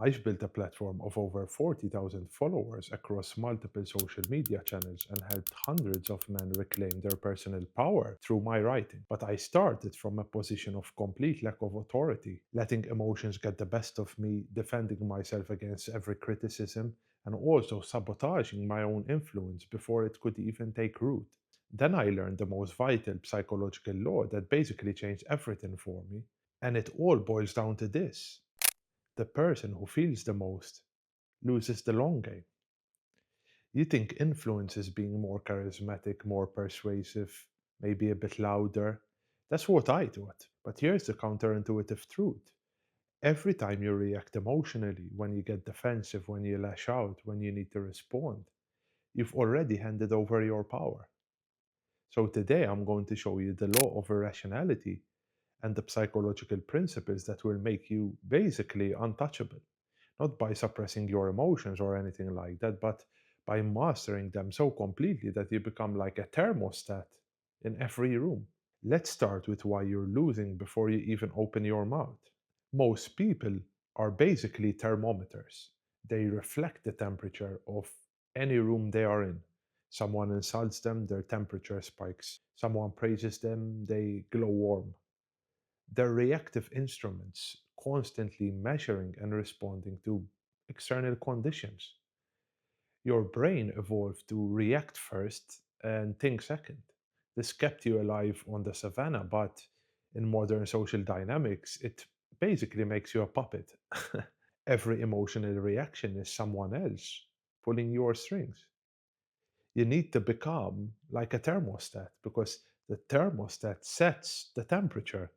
I've built a platform of over 40,000 followers across multiple social media channels and helped hundreds of men reclaim their personal power through my writing. But I started from a position of complete lack of authority, letting emotions get the best of me, defending myself against every criticism, and also sabotaging my own influence before it could even take root. Then I learned the most vital psychological law that basically changed everything for me. And it all boils down to this: the person who feels the most loses the long game. You think influence is being more charismatic, more persuasive, maybe a bit louder. That's what I thought. But here's the counterintuitive truth. Every time you react emotionally, when you get defensive, when you lash out, when you need to respond, you've already handed over your power. So today I'm going to show you the law of irrationality and the psychological principles that will make you basically untouchable. Not by suppressing your emotions or anything like that, but by mastering them so completely that you become like a thermostat in every room. Let's start with why you're losing before you even open your mouth. Most people are basically thermometers. They reflect the temperature of any room they are in. Someone insults them, their temperature spikes. Someone praises them, they glow warm. They're reactive instruments, constantly measuring and responding to external conditions. Your brain evolved to react first and think second. This kept you alive on the savannah, but in modern social dynamics, it basically makes you a puppet. Every emotional reaction is someone else pulling your strings. You need to become like a thermostat because the thermostat sets the temperature.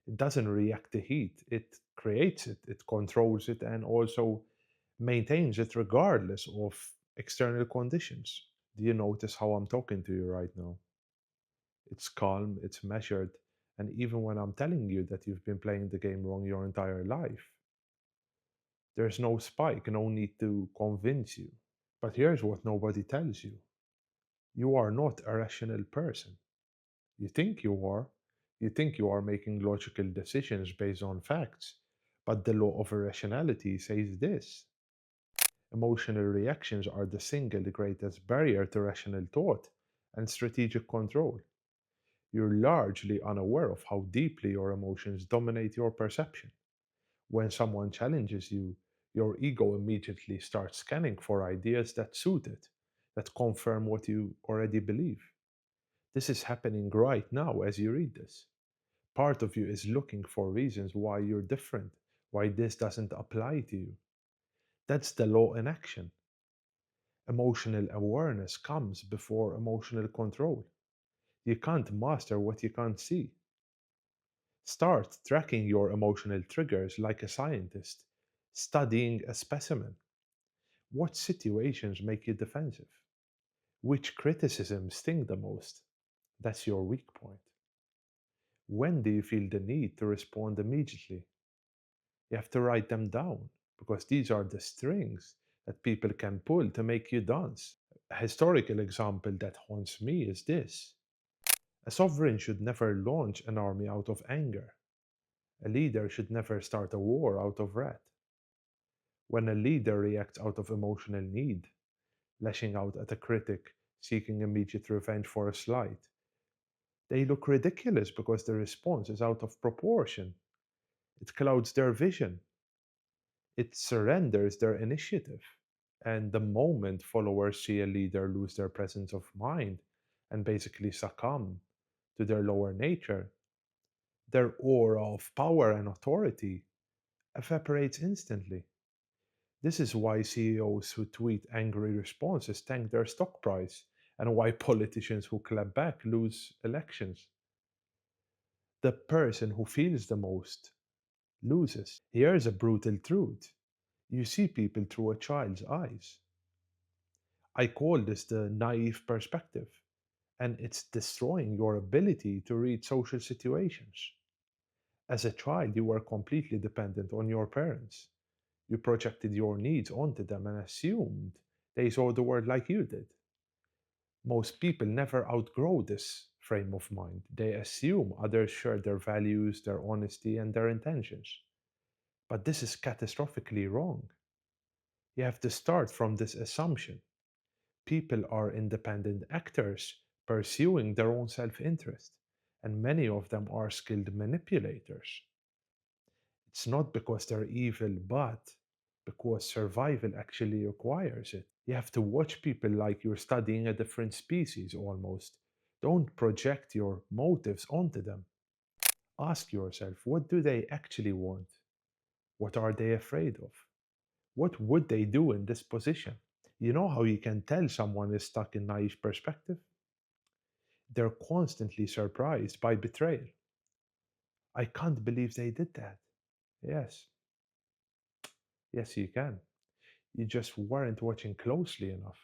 It doesn't react to heat, it creates it, it controls it, and also maintains it regardless of external conditions. Do you notice how I'm talking to you right now? It's calm, it's measured, and even when I'm telling you that you've been playing the game wrong your entire life, there's no spike, no need to convince you. But here's what nobody tells you: you are not a rational person. You think you are. You think you are making logical decisions based on facts. But the law of irrationality says this: emotional reactions are the single greatest barrier to rational thought and strategic control. You're largely unaware of how deeply your emotions dominate your perception. When someone challenges you, your ego immediately starts scanning for ideas that suit it, that confirm what you already believe. This is happening right now as you read this. Part of you is looking for reasons why you're different, why this doesn't apply to you. That's the law in action. Emotional awareness comes before emotional control. You can't master what you can't see. Start tracking your emotional triggers like a scientist, studying a specimen. What situations make you defensive? Which criticisms sting the most? That's your weak point. When do you feel the need to respond immediately? You have to write them down because these are the strings that people can pull to make you dance. A historical example that haunts me is this: a sovereign should never launch an army out of anger. A leader should never start a war out of wrath. When a leader reacts out of emotional need, lashing out at a critic, seeking immediate revenge for a slight, they look ridiculous because the response is out of proportion. It clouds their vision. It surrenders their initiative. And the moment followers see a leader lose their presence of mind and basically succumb to their lower nature, their aura of power and authority evaporates instantly. This is why CEOs who tweet angry responses tank their stock price, and why politicians who clap back lose elections. The person who feels the most loses. Here's a brutal truth: you see people through a child's eyes. I call this the naive perspective, and it's destroying your ability to read social situations. As a child, you were completely dependent on your parents. You projected your needs onto them and assumed they saw the world like you did. Most people never outgrow this frame of mind. They assume others share their values, their honesty, and their intentions. But this is catastrophically wrong. You have to start from this assumption. People are independent actors pursuing their own self interest, and many of them are skilled manipulators. It's not because they're evil, but because survival actually requires it. You have to watch people like you're studying a different species almost. Don't project your motives onto them. Ask yourself, what do they actually want? What are they afraid of? What would they do in this position? You know how you can tell someone is stuck in naive perspective? They're constantly surprised by betrayal. I can't believe they did that. Yes, yes, you can. You just weren't watching closely enough.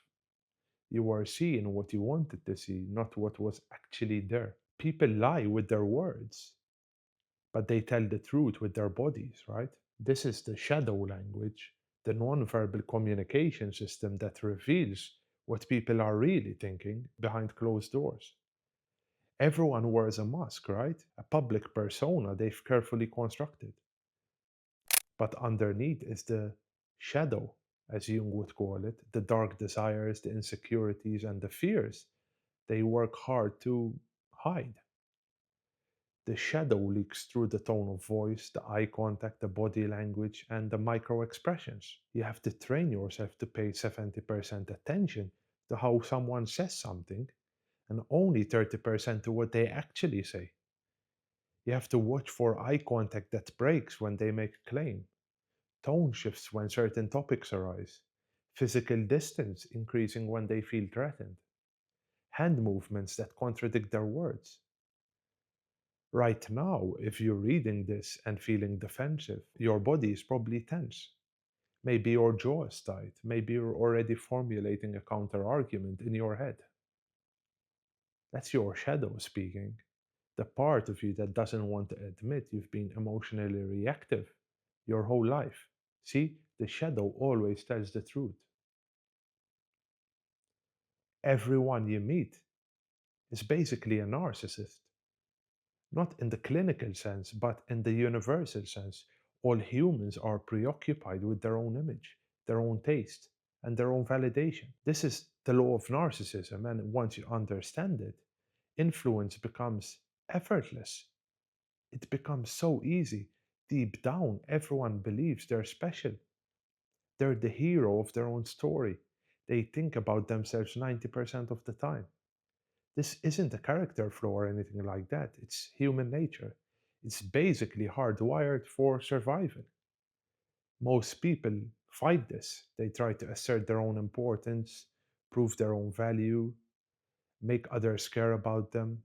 You were seeing what you wanted to see, not what was actually there. People lie with their words, but they tell the truth with their bodies, right? This is the shadow language, the nonverbal communication system that reveals what people are really thinking behind closed doors. Everyone wears a mask, right? A public persona they've carefully constructed. But underneath is the shadow, as Jung would call it, the dark desires, the insecurities, and the fears they work hard to hide. The shadow leaks through the tone of voice, the eye contact, the body language, and the micro expressions. You have to train yourself to pay 70% attention to how someone says something and only 30% to what they actually say. You have to watch for eye contact that breaks when they make a claim, tone shifts when certain topics arise, physical distance increasing when they feel threatened, hand movements that contradict their words. Right now, if you're reading this and feeling defensive, your body is probably tense. Maybe your jaw is tight. Maybe you're already formulating a counter argument in your head. That's your shadow speaking. The part of you that doesn't want to admit you've been emotionally reactive your whole life. See, the shadow always tells the truth. Everyone you meet is basically a narcissist. Not in the clinical sense, but in the universal sense. All humans are preoccupied with their own image, their own taste, and their own validation. This is the law of narcissism, and once you understand it, influence becomes effortless. It becomes so easy. Deep down, everyone believes they're special. They're the hero of their own story. They think about themselves 90% of the time. This isn't a character flaw or anything like that. It's human nature. It's basically hardwired for survival. Most people fight this. They try to assert their own importance, prove their own value, make others care about them.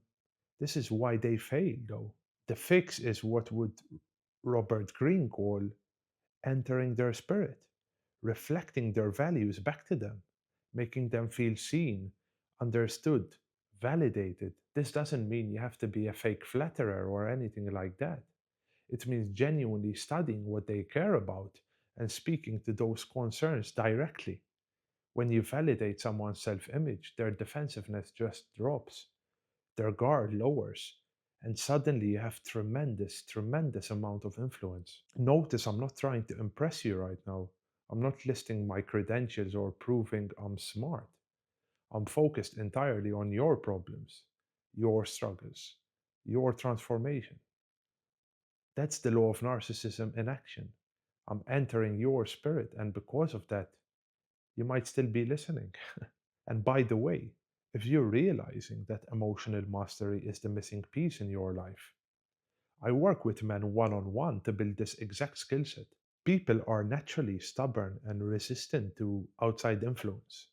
This is why they fail, though. The fix is what would Robert Greene call entering their spirit, reflecting their values back to them, making them feel seen, understood, validated. This doesn't mean you have to be a fake flatterer or anything like that. It means genuinely studying what they care about and speaking to those concerns directly. When you validate someone's self image, their defensiveness just drops, their guard lowers, and suddenly you have tremendous amount of influence. Notice I'm not trying to impress you right now. I'm not listing my credentials or proving I'm smart. I'm focused entirely on your problems, your struggles, your transformation. That's the law of narcissism in action. I'm entering your spirit, and because of that, you might still be listening. And by the way, if you're realizing that emotional mastery is the missing piece in your life, I work with men one on one to build this exact skill set. People are naturally stubborn and resistant to outside influence.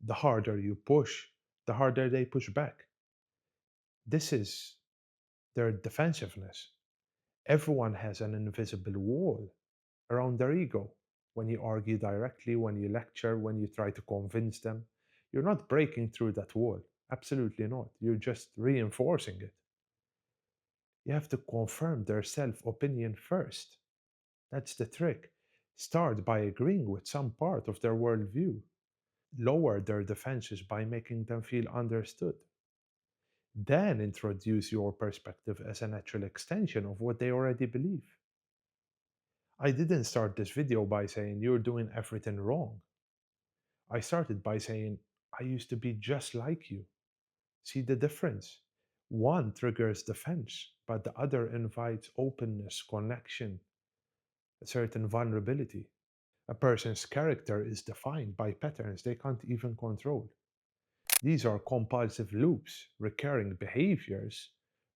The harder you push, the harder they push back. This is their defensiveness. Everyone has an invisible wall around their ego. When you argue directly, when you lecture, when you try to convince them, you're not breaking through that wall. Absolutely not. You're just reinforcing it. You have to confirm their self opinion first. That's the trick. Start by agreeing with some part of their worldview. Lower their defenses by making them feel understood. Then introduce your perspective as a natural extension of what they already believe. I didn't start this video by saying you're doing everything wrong. I started by saying I used to be just like you. See the difference? One triggers defense, but the other invites openness, connection, a certain vulnerability. A person's character is defined by patterns they can't even control. These are compulsive loops, recurring behaviors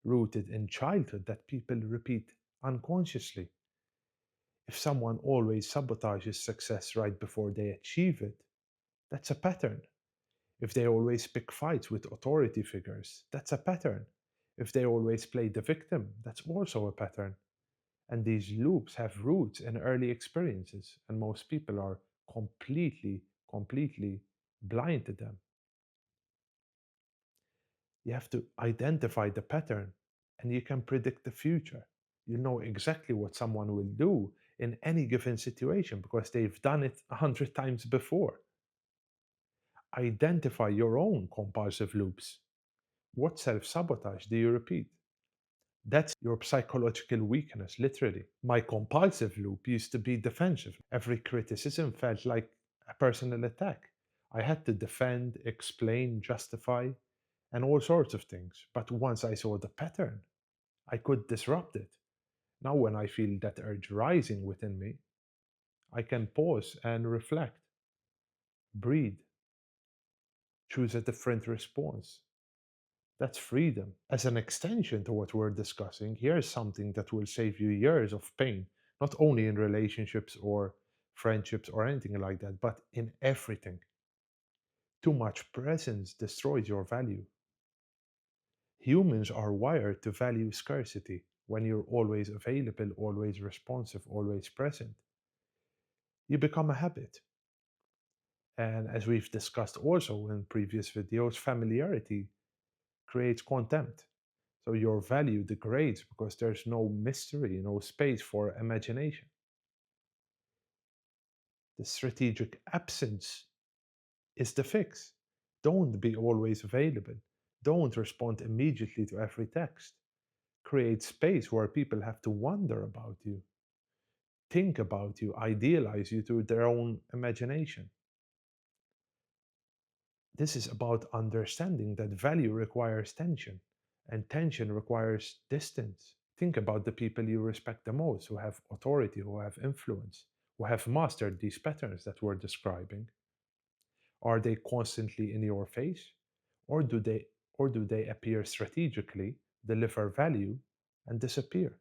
rooted in childhood that people repeat unconsciously. If someone always sabotages success right before they achieve it, that's a pattern. If they always pick fights with authority figures, that's a pattern. If they always play the victim, that's also a pattern. And these loops have roots in early experiences, and most people are completely blind to them. You have to identify the pattern, and you can predict the future. You know exactly what someone will do in any given situation because they've done it 100 times before. Identify your own compulsive loops. What self sabotage do you repeat? That's your psychological weakness, literally. My compulsive loop used to be defensive. Every criticism felt like a personal attack. I had to defend, explain, justify, and all sorts of things. But once I saw the pattern, I could disrupt it. Now, when I feel that urge rising within me, I can pause and reflect, breathe, choose a different response. That's freedom. As an extension to what we're discussing, here's something that will save you years of pain, not only in relationships or friendships or anything like that, but in everything. Too much presence destroys your value. Humans are wired to value scarcity. When you're always available, always responsive, always present, you become a habit. And as we've discussed also in previous videos, familiarity creates contempt. So your value degrades because there's no mystery, no space for imagination. The strategic absence is the fix. Don't be always available. Don't respond immediately to every text. Create space where people have to wonder about you, think about you, idealize you to their own imagination. This is about understanding that value requires tension, and tension requires distance. Think about the people you respect the most, who have authority, who have influence, who have mastered these patterns that we're describing. Are they constantly in your face? Or do they appear strategically, deliver value, and disappear?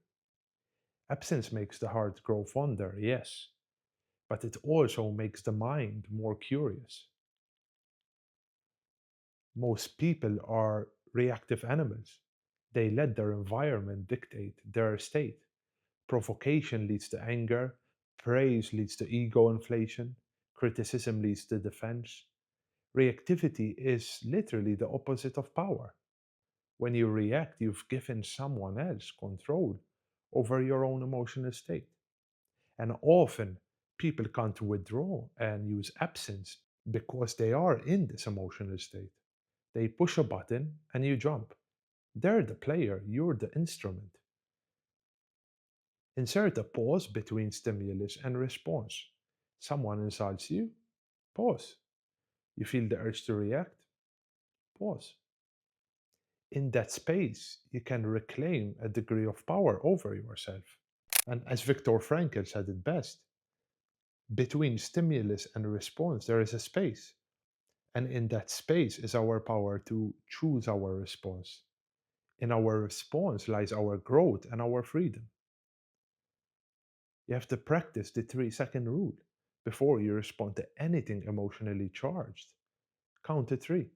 Absence makes the heart grow fonder, yes, but it also makes the mind more curious. Most people are reactive animals. They let their environment dictate their state. Provocation leads to anger, praise leads to ego inflation, criticism leads to defense. Reactivity is literally the opposite of power. When you react, you've given someone else control over your own emotional state. And often, people can't withdraw and use absence because they are in this emotional state. They push a button and you jump. They're the player, you're the instrument. Insert a pause between stimulus and response. Someone insults you, pause. You feel the urge to react, pause. In that space, you can reclaim a degree of power over yourself. And as Viktor Frankl said it best, between stimulus and response, there is a space. And in that space is our power to choose our response. In our response lies our growth and our freedom. You have to practice the 3-second rule before you respond to anything emotionally charged. Count to three,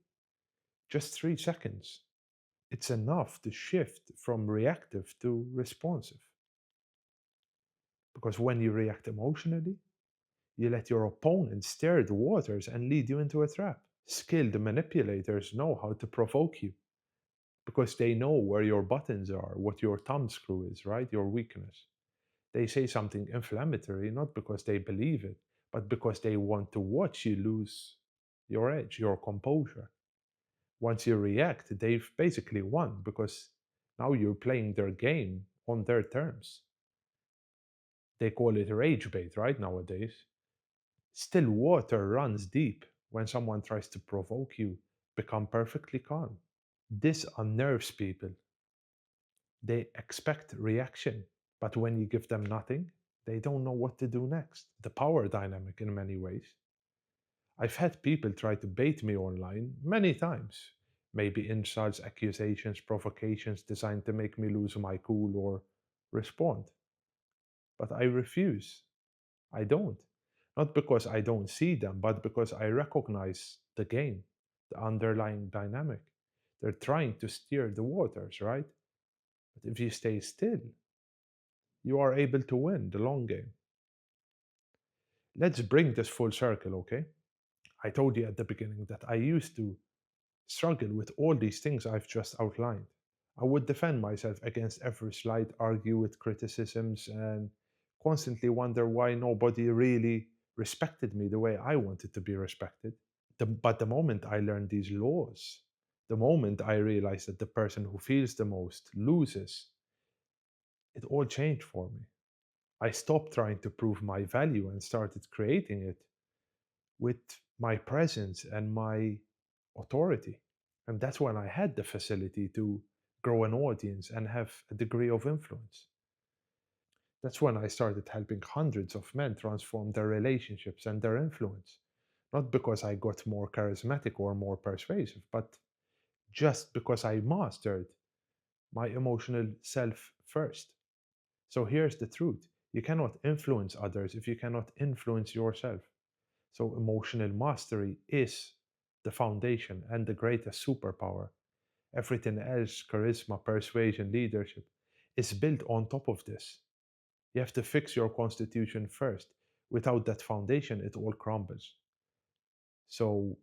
just 3 seconds. It's enough to shift from reactive to responsive. Because when you react emotionally, you let your opponent stir the waters and lead you into a trap. Skilled manipulators know how to provoke you because they know where your buttons are, what your thumb screw is, right? Your weakness. They say something inflammatory not because they believe it, but because they want to watch you lose your edge, your composure. Once you react, they've basically won because now you're playing their game on their terms. They call it rage bait, right, nowadays. Still, water runs deep. When someone tries to provoke you, become perfectly calm. This unnerves people. They expect reaction, but when you give them nothing, they don't know what to do next. The power dynamic, in many ways. I've had people try to bait me online many times. Maybe insults, accusations, provocations designed to make me lose my cool or respond. But I refuse. I don't. Not because I don't see them, but because I recognize the game, the underlying dynamic. They're trying to steer the waters, right? But if you stay still, you are able to win the long game. Let's bring this full circle, okay? I told you at the beginning that I used to struggle with all these things I've just outlined. I would defend myself against every slight, argue with criticisms, and constantly wonder why nobody really respected me the way I wanted to be respected. But the moment I learned these laws, the moment I realized that the person who feels the most loses, it all changed for me. I stopped trying to prove my value and started creating it with my presence and my authority. And that's when I had the facility to grow an audience and have a degree of influence. That's when I started helping hundreds of men transform their relationships and their influence. Not because I got more charismatic or more persuasive, but just because I mastered my emotional self first. So here's the truth: you cannot influence others if you cannot influence yourself. So emotional mastery is the foundation and the greatest superpower. Everything else, charisma, persuasion, leadership, is built on top of this. You have to fix your constitution first. Without that foundation, it all crumbles. So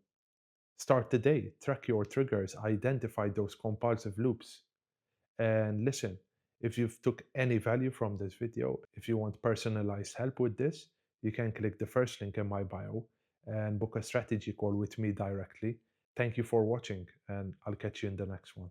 start today, track your triggers, identify those compulsive loops, and listen. If you've took any value from this video, if you want personalized help with this, you can click the first link in my bio and book a strategy call with me directly. Thank you for watching, and I'll catch you in the next one.